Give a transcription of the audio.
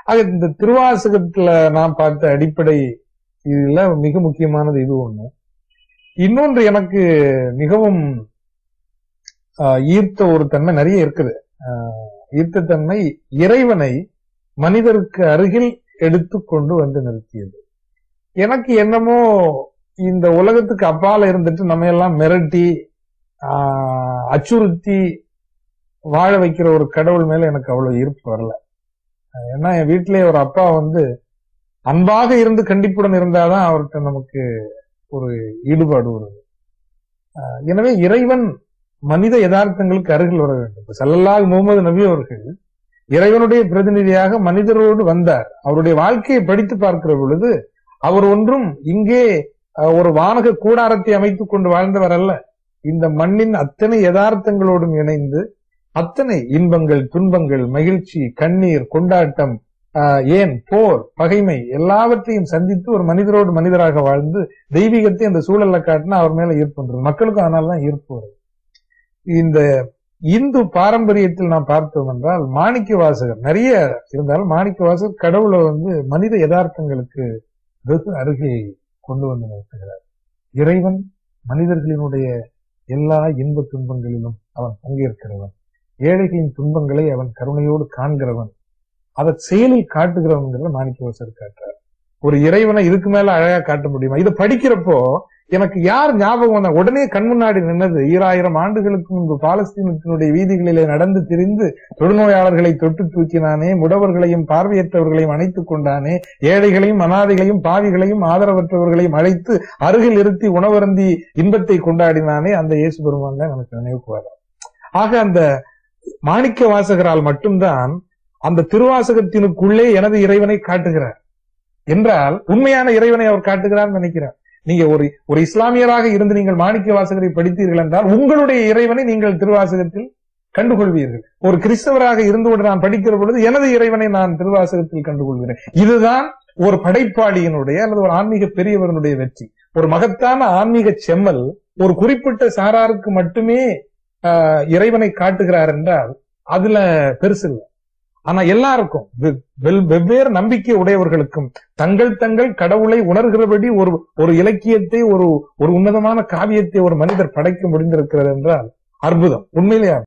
ஆக இந்த திருவாசகத்துல நான் பார்த்த அடிப்படை இதுல மிக முக்கியமானது இது ஒண்ணு. இன்னொன்று எனக்கு மிகவும் ஈர்த்த ஒரு தன்மை நிறைய இருக்குது. ஈர்த்த தன்மை இறைவனை மனிதருக்கு அருகில் எடுத்து கொண்டு வந்து நிறுத்தியது. எனக்கு என்னமோ இந்த உலகத்துக்கு அப்பால இருந்துட்டு நம்ம எல்லாம் மிரட்டி அச்சுறுத்தி வாழ வைக்கிற ஒரு கடவுள் மேல எனக்கு அவ்வளவு ஈர்ப்பு வரல. ஏன்னா என் வீட்டிலேயே ஒரு அப்பா அன்பாக இருந்து கண்டிப்புடன் இருந்தாதான் அவர்கிட்ட நமக்கு ஒரு ஈடுபாடு வருது. எனவே இறைவன் மனித யதார்த்தங்களுக்கு அருகில் வர வேண்டும். ஸல்லல்லாஹு முஹம்மது நபி அவர்கள் இறைவனுடைய பிரதிநிதியாக மனிதரோடு வந்தார். அவருடைய வாழ்க்கையை படித்து பார்க்கிற பொழுது அவர் ஒன்றும் இங்கே ஒரு வானக கூடாரத்தை அமைத்துக் கொண்டு வாழ்ந்தவர் அல்ல. இந்த மண்ணின் அத்தனை யதார்த்தங்களோடும் இணைந்து அத்தனை இன்பங்கள், துன்பங்கள், மகிழ்ச்சி, கண்ணீர், கொண்டாட்டம், ஏன் போர், பகைமை எல்லாவற்றையும் சந்தித்து ஒரு மனிதரோடு மனிதராக வாழ்ந்து தெய்வீகத்தை அந்த சூழல்ல காட்டினா அவர் மேல ஈர்ப்பு வந்துடும். மக்களுக்கும் அதனாலதான் ஈர்ப்பு வரும். இந்த இந்து பாரம்பரியத்தில் நாம் பார்த்தோம் என்றால் மாணிக்க வாசகர் நிறைய இருந்தாலும் மாணிக்க வாசகர் கடவுளை மனித யதார்த்தங்களுக்கு வெகு அருகே கொண்டு வந்து நிறுத்துகிறார். இறைவன் மனிதர்களினுடைய எல்லா இன்ப துன்பங்களிலும் அவன் பங்கேற்கிறவன். ஏழைகளின் துன்பங்களை அவன் கருணையோடு காண்கிறவன். அதை செயலில் காட்டுகிறவன் மாணிக்க வாசகர் காட்டுறார். ஒரு இறைவனை இதுக்கு மேல அழகா காட்ட முடியுமா? இதை படிக்கிறப்போ எனக்கு யார் ஞாபகம் வந்தா உடனே கண்முன்னாடி நின்னது 2000 ஆண்டுகளுக்கு முன்பு பாலஸ்தீனத்தினுடைய வீதிகளிலே நடந்து திரிந்து தொழுநோயாளர்களை தொட்டு தூக்கினானே, முடவர்களையும் பார்வையற்றவர்களையும் அணைத்துக் கொண்டானே, ஏழைகளையும் அனாதைகளையும் பாவிகளையும் ஆதரவற்றவர்களையும் அழைத்து அருகில் இருத்தி உணவருந்தி இன்பத்தை கொண்டாடினானே, அந்த இயேசு பெருமான் தான் எனக்கு நினைவுக்கு வர. ஆக அந்த மாணிக்க வாசகரால் மட்டும்தான் அந்த திருவாசகத்தினுக்குள்ளே எனது இறைவனை காட்டுகிறார் என்றால் உண்மையான இறைவனை அவர் காட்டுகிறார் நினைக்கிறார். நீங்க ஒரு இஸ்லாமியராக இருந்து நீங்கள் மாணிக்க வாசகரை படித்தீர்கள் என்றால் உங்களுடைய இறைவனை நீங்கள் திருவாசகத்தில் கண்டுகொள்வீர்கள். ஒரு கிறிஸ்தவராக இருந்து கொண்டு நான் படிக்கிற பொழுது எனது இறைவனை நான் திருவாசகத்தில் கண்டுகொள்கிறேன். இதுதான் ஒரு படைப்பாளியினுடைய அல்லது ஒரு ஆன்மீக பெரியவருடைய வெற்றி. ஒரு மகத்தான ஆன்மீக செம்மல் ஒரு குறிப்பிட்ட சாராருக்கு மட்டுமே இறைவனை காட்டுகிறார் என்றால் அதுல பெருசு இல்லை. ஆனா எல்லாருக்கும் வெவ்வேறு நம்பிக்கை உடையவர்களுக்கும் தங்கள் கடவுளை உணர்கிறபடி ஒரு இலக்கியத்தை ஒரு உன்னதமான காவியத்தை ஒரு மனிதர் படைக்க முடிந்திருக்கிறது என்றால் அற்புதம். உண்மையிலேயே